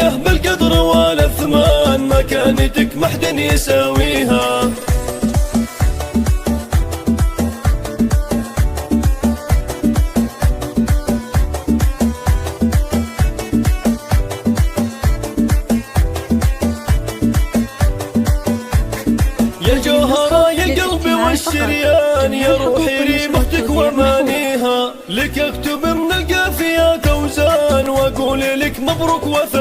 غالية بالقدر والاثمان، مكانتك محد يساويها. يا جوهرة يا القلب والشريان، يا روحي ريمتك ومانيها، لك اكتب من القافيات اوزان، واقول لك مبروك وثمان.